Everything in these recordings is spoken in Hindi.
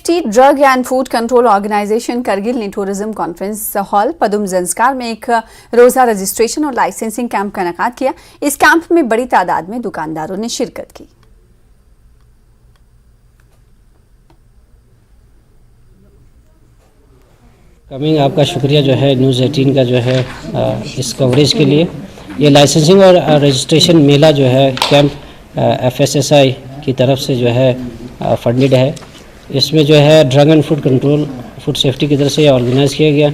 Safety drug and food control organisation Kargil ने tourism conference hall Padum Zanskar में एक रोजा रजिस्ट्रेशन और लाइसेंसिंग कैंप का इनेकाद किया। इस कैंप में बड़ी तादाद में दुकानदारों ने शिरकत की। कमिंग आपका शुक्रिया जो है न्यूज़ 18 का जो है इस कवरेज के लिए। ये लाइसेंसिंग और रजिस्ट्रेशन मेला जो है कैंप FSSI की तरफ से जो है फंडेड है। इसमें जो है drug and food control food safety की तरफ से ऑर्गेनाइज किया गया।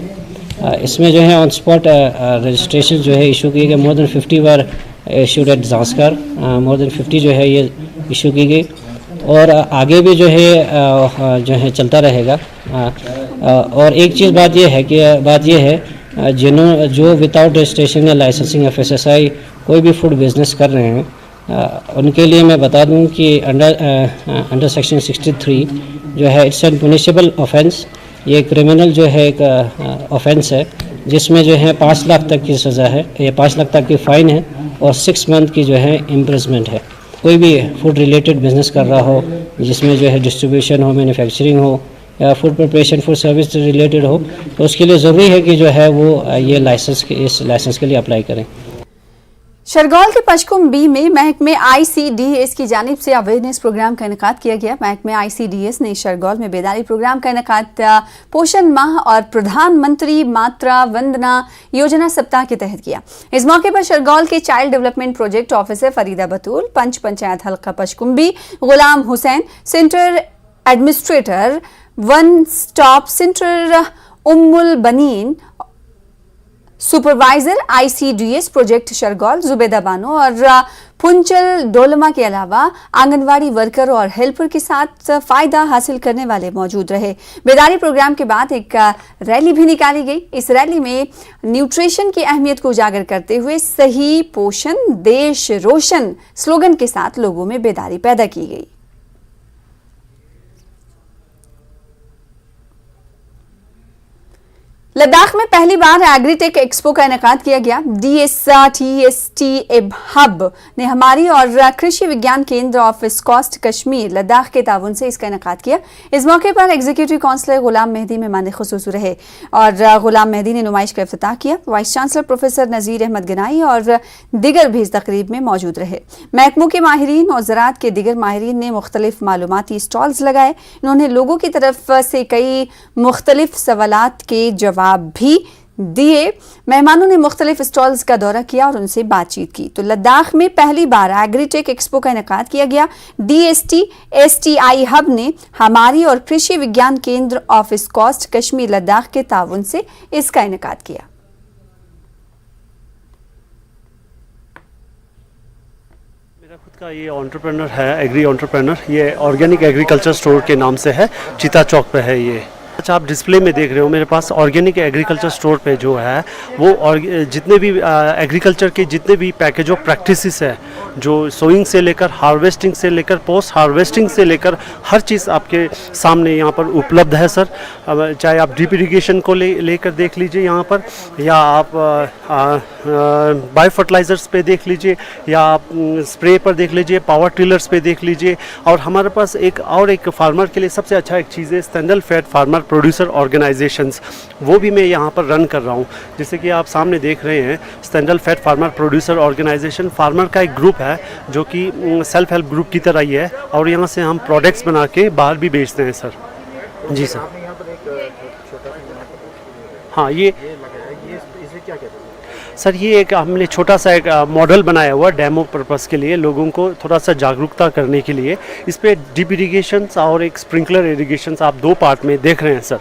इसमें जो है ऑन स्पॉट रजिस्ट्रेशन जो है इशू किए गए। मोर देन 50 बार issued at Zanskar, more than 50 जो है ये इशू की गई और आगे भी जो है चलता रहेगा। और एक चीज़ बात यह है जो विदाउट रजिस्ट्रेशन या लाइसेंसिंग FSSI कोई भी फूड बिजनेस कर रहे हैं उनके लिए मैं बता दूं कि अंडर सेक्शन 63 जो है इट्स एन पनिशेबल ऑफेंस। ये क्रिमिनल जो है एक ऑफेंस है जिसमें जो है 5 लाख तक की सज़ा है, ये 5 लाख तक की फ़ाइन है और 6 मंथ की जो है इम्प्रिजमेंट है। कोई भी फूड रिलेटेड बिजनेस कर रहा हो जिसमें जो है डिस्ट्रीब्यूशन हो, मैन्युफैक्चरिंग हो या food preparation food service related हो तो उसके लिए ज़रूरी है कि जो है वो ये इस लाइसेंस के लिए अप्लाई करें। शरगोल के पचकुम बी में महकमे ICDS की जानिब से अवेयरनेस प्रोग्राम का इनेकाद किया गया। महकमे ICDS ने शरगोल में बेदारी प्रोग्राम का इनेकाद पोषण माह और प्रधानमंत्री मातृ वंदना योजना सप्ताह के तहत किया। इस मौके पर शरगोल के child development project officer Farida Batool, panch panchayat हल्का Pachkum B Ghulam Hussain, centre administrator one stop centre Ummul Baneen, supervisor ICDS project Shargole Zubeda Bano और पुंचल डोलमा के अलावा आंगनवाड़ी वर्कर और हेल्पर के साथ फायदा हासिल करने वाले मौजूद रहे। बेदारी प्रोग्राम के बाद एक रैली भी निकाली गई। इस रैली में न्यूट्रिशन की अहमियत को उजागर करते हुए सही पोषण देश रोशन स्लोगन के साथ लोगों में बेदारी पैदा की गई। लद्दाख में पहली बार एग्रीटेक एक्सपो का इनेकाद किया गया। DSTST हब ने हमारी और कृषि विज्ञान केंद्र ऑफ स्कॉस्ट कश्मीर लद्दाख के ताउन से इसका इनेकाद किया। इस मौके पर एग्जीक्यूटिव काउंसलर गुलाम मेहदी मेहमान खुसूस रहे और गुलाम मेहदी ने नुमाइश का इफ्तिताह किया। वाइस चांसलर प्रोफेसर नज़ीर अहमद गनाई और दिगर भी इस तकरीब में मौजूद रहे। महकमों के माहिरीन और ज़राअत के दिगर माहिरीन ने मुख्तलिफ मालूमाती स्टॉल्स लगाए। इन्होंने लोगों की तरफ से कई मुख्तलिफ सवालात के जवाब भी दिए। मेहमानों ने मुख्तलिफ स्टॉल्स का दौरा किया और उनसे बातचीत की। तो लद्दाख में पहली बार एग्रीटेक एक्सपो का इनेकाद किया गया। DSTSTI हब ने हमारी और कृषि विज्ञान केंद्र ऑफ स्कॉस्ट कश्मीर लद्दाख के ताउन से इसका इनेकाद किया। मेरा खुद का ये एंटरप्रेन्योर है, एग्री एंटरप्रेन्योर। ये ऑर्गेनिक एग्रीकल्चर स्टोर के नाम से है, चीता चौक पे है ये। अच्छा, आप डिस्प्ले में देख रहे हो मेरे पास ऑर्गेनिक एग्रीकल्चर स्टोर पे जो है वो जितने भी एग्रीकल्चर के जितने भी पैकेज ऑफ प्रैक्टिसेस है, जो सोइंग से लेकर हार्वेस्टिंग से लेकर पोस्ट हार्वेस्टिंग से लेकर हर चीज़ आपके सामने यहाँ पर उपलब्ध है सर। चाहे आप ड्रिप इरिगेशन को लेकर देख लीजिए यहाँ पर, या आप बायो फर्टिलाइजर्स पे देख लीजिए, या आप स्प्रे पर देख लीजिए, पावर टिलर्स पे देख लीजिए। और हमारे पास एक फार्मर के लिए सबसे अच्छा एक चीज़ है स्टैंडल फेड फार्मर प्रोड्यूसर ऑर्गेनाइजेशंस, वो भी मैं यहाँ पर रन कर रहा हूँ। जैसे कि आप सामने देख रहे हैं स्टैंडल फेड फार्मर प्रोड्यूसर ऑर्गेनाइजेशन फार्मर का एक ग्रुप है जो कि सेल्फ हेल्प ग्रुप की तरह ही है और यहाँ से हम प्रोडक्ट्स बना के बाहर भी बेचते हैं सर। जी सर। हाँ, ये क्या कहते हैं सर, ये एक हमने छोटा सा एक मॉडल बनाया हुआ डेमो पर्पस के लिए, लोगों को थोड़ा सा जागरूकता करने के लिए। इस पे ड्रिप इरिगेशंस और एक स्प्रिंकलर इरिगेशंस आप 2 पार्ट में देख रहे हैं सर।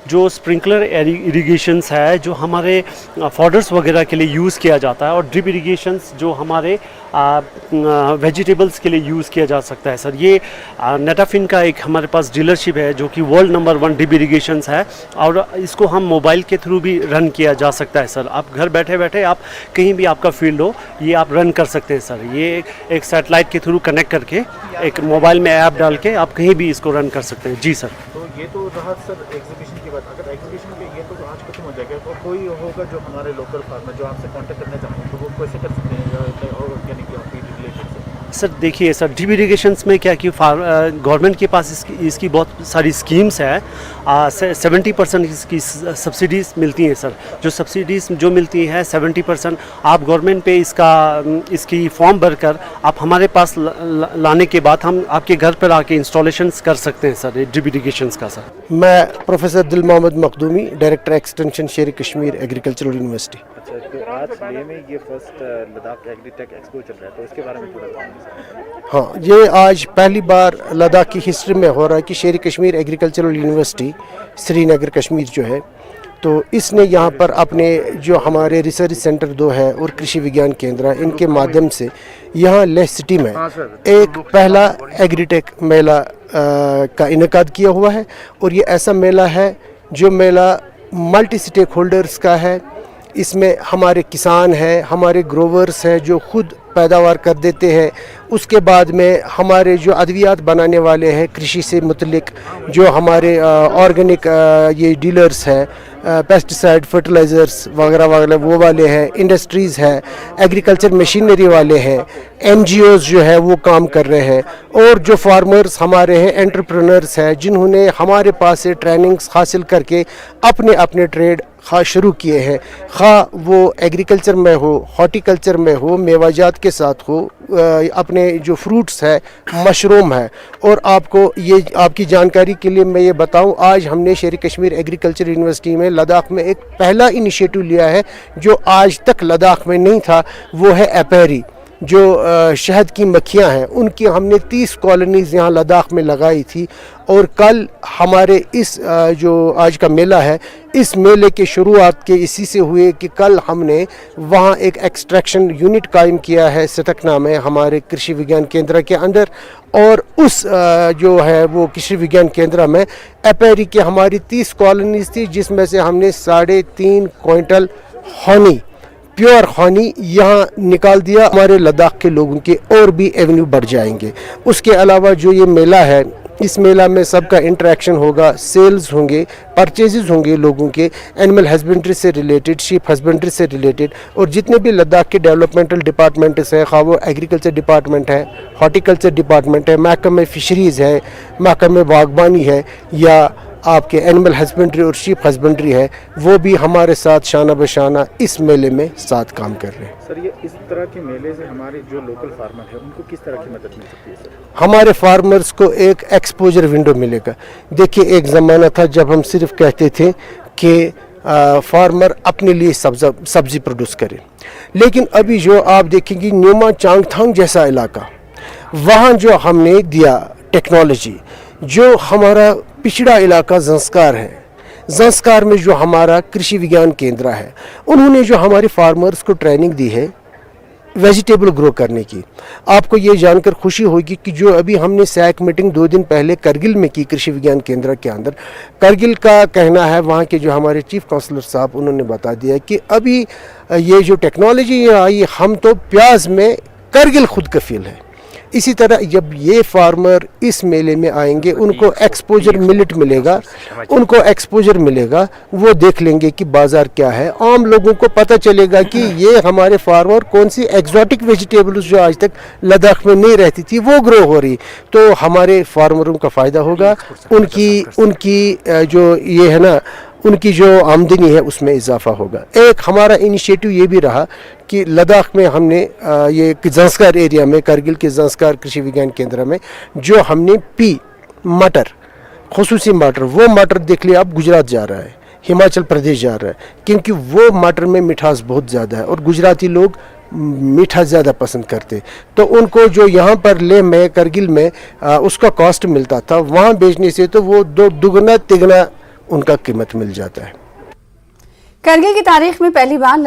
जो स्प्रिंकलर इरिगेशंस है जो हमारे फॉडर्स वगैरह के लिए यूज़ किया जाता है, और ड्रिप इरिगेशंस जो हमारे वेजिटेबल्स के लिए यूज़ किया जा सकता है सर। ये नेटाफिन का एक हमारे पास डीलरशिप है जो कि वर्ल्ड नंबर 1 ड्रिप इरिगेशंस है, और इसको हम मोबाइल के थ्रू भी रन किया जा सकता है सर। आप घर बैठे बैठे आप कहीं भी आपका फील्ड हो, ये आप रन कर सकते हैं सर। ये एक सैटेलाइट के थ्रू कनेक्ट करके एक मोबाइल में ऐप डाल के आप कहीं भी इसको रन कर सकते हैं। जी सर। तो ये तो रहा सर एग्जीबिशन की बात। अगर एग्जीबिशन पे ये तो आज खत्म हो जाएगा, तो कोई होगा जो हमारे लोकल फार्मर जो आपसे कांटेक्ट करना चाहते हैं तो वो कैसे कर सकते हैं ऑर्गेनिक या फीड रिलेटेड से? सर देखिए सर, ड्रिप इरीगेशंस में क्या कि गवर्नमेंट के पास इसकी बहुत सारी स्कीम्स है। 70% इसकी सब्सिडीज़ मिलती हैं सर। जो सब्सिडीज़ जो मिलती हैं 70% आप गवर्नमेंट पे इसकी फॉर्म भरकर आप हमारे पास लाने के बाद हम आपके घर पर आके इंस्टॉलेशंस कर सकते हैं सर, ड्रिप इरीगेशंस का सर। मैं प्रोफेसर दिल मोहम्मद मखदूमी, डायरेक्टर एक्सटेंशन शेर कश्मीर एग्रीकल्चरल यूनिवर्सिटी। अच्छा, तो आज लेह में ये फर्स्ट लद्दाख एग्रीटेक एक्सपो चल रहा है, तो इसके बारे में थोड़ा बताएंगे। हाँ, ये आज पहली बार लद्दाख की हिस्ट्री में हो रहा है कि शेर कश्मीर एग्रीकल्चरल यूनिवर्सिटी श्रीनगर कश्मीर जो है, तो इसने यहाँ पर अपने जो हमारे रिसर्च सेंटर 2 है और कृषि विज्ञान केंद्र, इनके माध्यम से यहाँ लेह सिटी में एक पहला एग्रीटेक मेला का इनेकाद किया हुआ है। और ये ऐसा मेला है जो मेला मल्टी स्टेक होल्डर्स का है। इसमें हमारे किसान हैं, हमारे ग्रोवर्स हैं जो खुद पैदावार कर देते हैं। उसके बाद में हमारे जो अद्वियात बनाने वाले हैं कृषि से मुतल्लिक, जो हमारे ऑर्गेनिक ये डीलर्स हैं, पेस्टिसाइड फर्टिलाइज़र्स वगैरह वगैरह वो वाले हैं, इंडस्ट्रीज़ हैं, एग्रीकल्चर मशीनरी वाले हैं, NGOs जो है वो काम कर रहे हैं, और जो फार्मर्स हमारे हैं, एंटरप्रेन्योर्स हैं जिन्होंने हमारे पास से ट्रेनिंग्स हासिल करके अपने अपने ट्रेड शुरू किए हैं। वो एग्रीकल्चर में हो, हॉर्टिकल्चर में हो, मेवाजात के साथ हो, अपने जो फ्रूट्स है, मशरूम है। और आपको ये आपकी जानकारी के लिए मैं ये बताऊं, आज हमने शेर कश्मीर एग्रीकल्चर यूनिवर्सिटी में लद्दाख में एक पहला इनिशिएटिव लिया है जो आज तक लद्दाख में नहीं था। वो है एपेरी, जो शहद की मक्खियाँ हैं, उनकी हमने 30 कॉलोनीज़ यहाँ लद्दाख में लगाई थी। और कल हमारे इस जो आज का मेला है, इस मेले के शुरुआत के इसी से हुए कि कल हमने वहाँ एक एक्सट्रैक्शन यूनिट कायम किया है सतकना में, हमारे कृषि विज्ञान केंद्र के अंदर। और उस जो है वो कृषि विज्ञान केंद्र में एपेरी के हमारी 30 कॉलोनीज़ थी, जिसमें से हमने 3.5 क्विंटल हनी, प्योर हनी यहाँ निकाल दिया। हमारे लद्दाख के लोगों के और भी एवेन्यू बढ़ जाएंगे। उसके अलावा जो ये मेला है, इस मेला में सबका इंटरेक्शन होगा, सेल्स होंगे, परचेजेस होंगे लोगों के, एनिमल हस्बेंड्री से रिलेटेड, शीप हस्बेंड्री से रिलेटेड, और जितने भी लद्दाख के डेवलपमेंटल डिपार्टमेंट्स हैं, खा वो एग्रीकल्चर डिपार्टमेंट है, हॉर्टिकल्चर डिपार्टमेंट है, महकमे फिशरीज़ है, महकमे बागबानी है, या आपके एनिमल हस्बेंड्री और शीप हस्बेंड्री है, वो भी हमारे साथ शाना बशाना इस मेले में साथ काम कर रहे हैं। सर, ये इस तरह के मेले से हमारे जो लोकल फार्मर है उनको किस तरह की मदद मिल सकती है सर? हमारे फार्मर्स को एक एक्सपोजर विंडो मिलेगा। देखिए, एक ज़माना था जब हम सिर्फ कहते थे कि फार्मर अपने लिए सब्ज़ी प्रोड्यूस करे, लेकिन अभी जो आप देखेंगे न्यूमा चांगथांग जैसा इलाका, वहाँ जो हमने दिया टेक्नोलॉजी, जो हमारा पिछड़ा इलाका ज़ंस्कार है, ज़ंस्कार में जो हमारा कृषि विज्ञान केंद्र है, उन्होंने जो हमारे फार्मर्स को ट्रेनिंग दी है वेजिटेबल ग्रो करने की। आपको ये जानकर खुशी होगी कि जो अभी हमने सैक मीटिंग 2 दिन पहले करगिल में की कृषि विज्ञान केंद्र के अंदर, करगिल का कहना है, वहाँ के जो हमारे चीफ काउंसलर साहब उन्होंने बता दिया कि अभी ये जो टेक्नोलॉजी आई, हम तो प्याज में करगिल खुद कफील है। इसी तरह जब ये फार्मर इस मेले में आएंगे, उनको एक्सपोजर मिलेट मिलेगा, उनको एक्सपोजर मिलेगा, वो देख लेंगे कि बाज़ार क्या है। आम लोगों को पता चलेगा कि ये हमारे फार्मर कौन सी एक्जॉटिक वेजिटेबल्स जो आज तक लद्दाख में नहीं रहती थी वो ग्रो हो रही, तो हमारे फार्मरों का फ़ायदा होगा। उनकी जो ये है ना, उनकी जो आमदनी है उसमें इजाफा होगा। एक हमारा इनिशिएटिव ये भी रहा कि लद्दाख में हमने ये ज़ंस्कार एरिया में, करगिल के ज़ंस्कार कृषि विज्ञान केंद्र में जो हमने मटर, खुसूसी मटर, वो मटर देख लिया अब गुजरात जा रहा है, हिमाचल प्रदेश जा रहा है, क्योंकि वो मटर में मिठास बहुत ज़्यादा है और गुजराती लोग मीठा ज़्यादा पसंद करते। तो उनको जो यहाँ पर लेह में, करगिल में उसका कॉस्ट मिलता था, वहाँ बेचने से तो वो दुगना तिगना उनका कीमत मिल जाता है। करगिल की तारीख में पहली बार